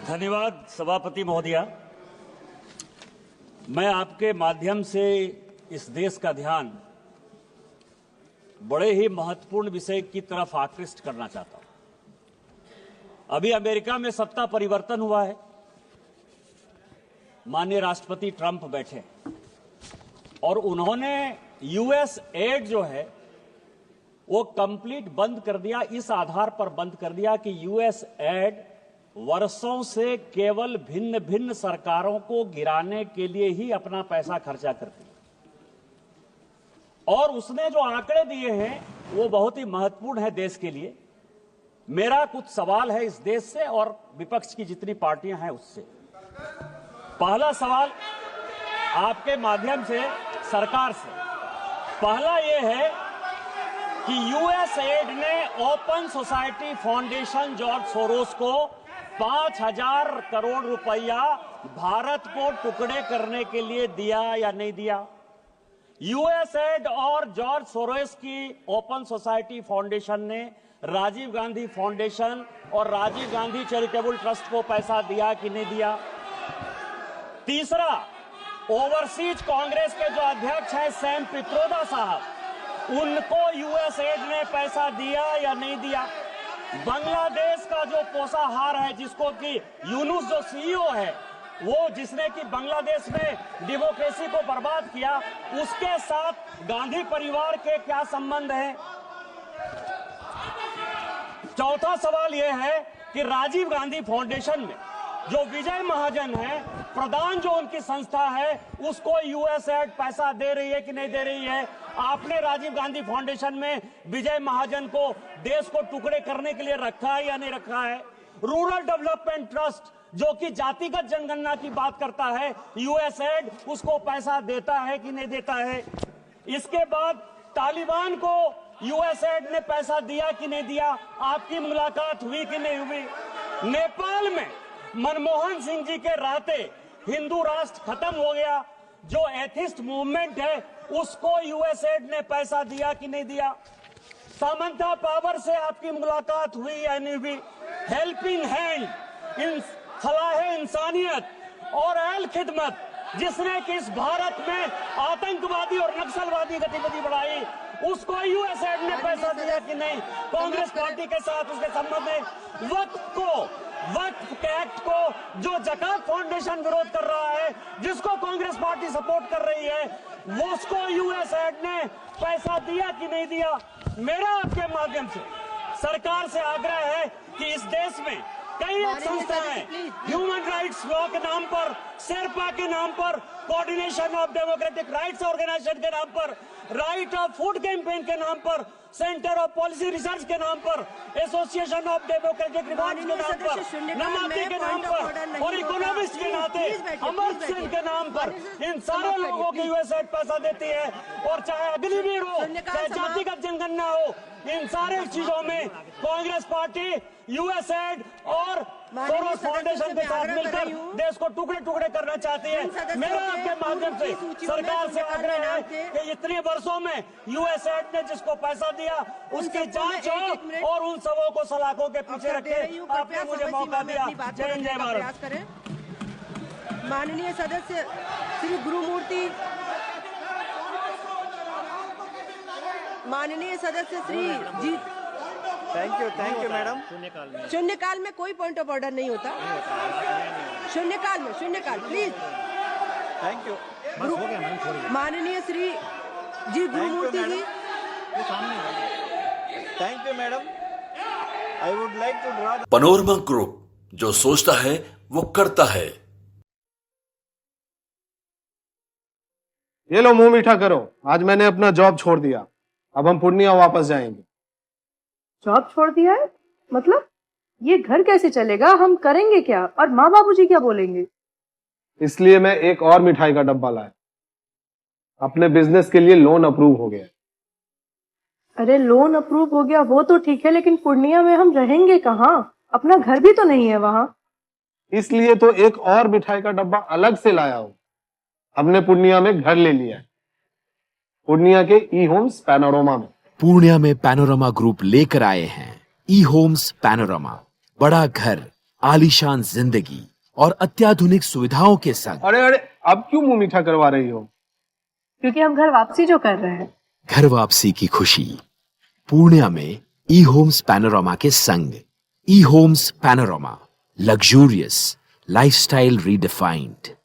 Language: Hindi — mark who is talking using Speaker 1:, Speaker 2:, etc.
Speaker 1: धन्यवाद सभापति महोदया। मैं आपके माध्यम से इस देश का ध्यान बड़े ही महत्वपूर्ण विषय की तरफ आकृष्ट करना चाहता हूं। अभी अमेरिका में सत्ता परिवर्तन हुआ है, माननीय राष्ट्रपति ट्रंप बैठे और उन्होंने यूएस एड जो है वो कंप्लीट बंद कर दिया। इस आधार पर बंद कर दिया कि यूएस एड वर्षों से केवल भिन्न भिन्न सरकारों को गिराने के लिए ही अपना पैसा खर्चा करती है। और उसने जो आंकड़े दिए हैं वो बहुत ही महत्वपूर्ण है देश के लिए। मेरा कुछ सवाल है इस देश से और विपक्ष की जितनी पार्टियां हैं उससे। पहला सवाल आपके माध्यम से सरकार से, पहला यह है कि यूएस एड ने open society foundation George Soros को 5,000 करोड़ रुपया भारत को टुकड़े करने के लिए दिया या नहीं दिया? यूएस एड और जॉर्ज सोरोस की ओपन सोसाइटी फाउंडेशन ने राजीव गांधी फाउंडेशन और राजीव गांधी चैरिटेबल ट्रस्ट को पैसा दिया कि नहीं दिया? तीसरा, ओवरसीज कांग्रेस के जो अध्यक्ष हैं सैम पित्रोदा साहब, उनको यूएस एड ने पैसा दिया या नहीं दिया? बांग्लादेश का जो पोषाहार है, जिसको कि यूनुस जो सीईओ है, वो जिसने कि बांग्लादेश में डेमोक्रेसी को बर्बाद किया, उसके साथ गांधी परिवार के क्या संबंध हैं? चौथा सवाल यह है कि राजीव गांधी फाउंडेशन में जो विजय महाजन है, प्रधान जो उनकी संस्था है, उसको यूएस एड पैसा दे रही है कि नहीं दे रही है? आपने राजीव गांधी फाउंडेशन में विजय महाजन को देश को टुकड़े करने के लिए रखा है या नहीं रखा है? रूरल डेवलपमेंट ट्रस्ट जो कि जातिगत जनगणना की बात करता है, यूएस एड उसको पैसा देता है कि नहीं देता है? इसके बाद तालिबान को यूएस एड ने पैसा दिया कि नहीं दिया? आपकी मुलाकात हुई कि नहीं हुई? नेपाल में मनमोहन सिंह जी के रहते हिंदू राष्ट्र खत्म हो गया, जो एथिस्ट मूवमेंट है उसको यूएस एड ने पैसा दिया कि नहीं दिया? सामंता पावर से आपकी मुलाकात हुई या नहीं हुई? हेल्पिंग हैंड, फलाह इंसानियत और अहल खिदमत, जिसने कि इस भारत में आतंकवादी और नक्सलवादी गतिविधि बढ़ाई, उसको यूएस एड ने पैसा दिया कि नहीं? कांग्रेस पार्टी के साथ उसके संबंध में वक्फ एक्ट को जो जकात फाउंडेशन विरोध कर रहा है, जिसको कांग्रेस पार्टी सपोर्ट कर रही है, वो उसको यूएस एड ने पैसा दिया कि नहीं दिया? मेरा आपके माध्यम से सरकार से आग्रह है कि इस देश में कई संस्थाएं ह्यूमन राइट्स लॉ के नाम पर, शेरपा के नाम पर, coordination of democratic rights organisation के नाम पर, राइट ऑफ फूड कैंपेन के नाम पर, सेंटर ऑफ पॉलिसी रिसर्च के नाम पर, एसोसिएशन ऑफ डेमोक्रेटिक रिफॉर्म्स के नाम पर, नमाती के नाम पर और इकोनॉमिस्ट के नाते अमर सिंह के नाम पर, इन सारे लोगों को यूएस एड पैसा देती है। और चाहे अग्निवीर हो, चाहे जातिगत जनगणना हो, इन सारे चीजों में कांग्रेस पार्टी यूएस एड और सोरोस फाउंडेशन के साथ मिलकर देश को टुकड़े टुकड़े करना चाहती है। मेरा आपके माध्यम से सरकार से आग्रह है कि इतने वर्षों में यूएस एड ने जिसको पैसा दिया उसकी जांच हो और उन सबों को सलाखों के पीछे रखे। आपने मुझे मौका दिया। जय हिंद, जय भारत।
Speaker 2: माननीय सदस्य श्री गुरुमूर्ति, माननीय सदस्य श्री जी,
Speaker 3: थैंक यू मैडम।
Speaker 2: शून्यकाल में कोई पॉइंट ऑफ ऑर्डर नहीं होता। शून्यकाल प्लीज।
Speaker 3: Thank you.
Speaker 2: माननीय Shri G Gurumurthy ji,
Speaker 3: thank you madam. I would like to draw
Speaker 4: Panorama group, जो सोचता है वो करता है।
Speaker 5: ये लो, मुंह मीठा करो। आज मैंने अपना जॉब छोड़ दिया, अब हम पूर्णिया वापस जाएंगे।
Speaker 6: जॉब छोड़ दिया है? मतलब ये घर कैसे चलेगा? हम करेंगे क्या? और माँ बाबूजी क्या बोलेंगे?
Speaker 5: इसलिए मैं एक और मिठाई का डब्बा लाया। अपने बिजनेस के लिए लोन अप्रूव हो गया।
Speaker 6: अरे लोन अप्रूव हो गया वो तो ठीक है, लेकिन पूर्णिया में हम रहेंगे कहाँ? अपना घर भी तो नहीं है वहाँ।
Speaker 5: इसलिए तो एक और मिठाई का डब्बा अलग से लाया हूँ। हमने पूर्णिया में घर ले लिया है, पूर्णिया के ई होम्स पैनोरमा में।
Speaker 7: पूर्णिया में पैनोरमा ग्रुप लेकर आए हैं ई होम्स पैनोरमा। बड़ा घर आलीशान जिंदगी और अत्याधुनिक सुविधाओं के संग।
Speaker 5: अरे अरे, अब क्यों मुंह मीठा करवा रही हो?
Speaker 6: क्योंकि हम घर वापसी जो कर रहे हैं।
Speaker 7: घर वापसी की खुशी पूर्णिया में ई होम्स पैनोरामा के संग। E Homes Panorama, luxurious lifestyle redefined.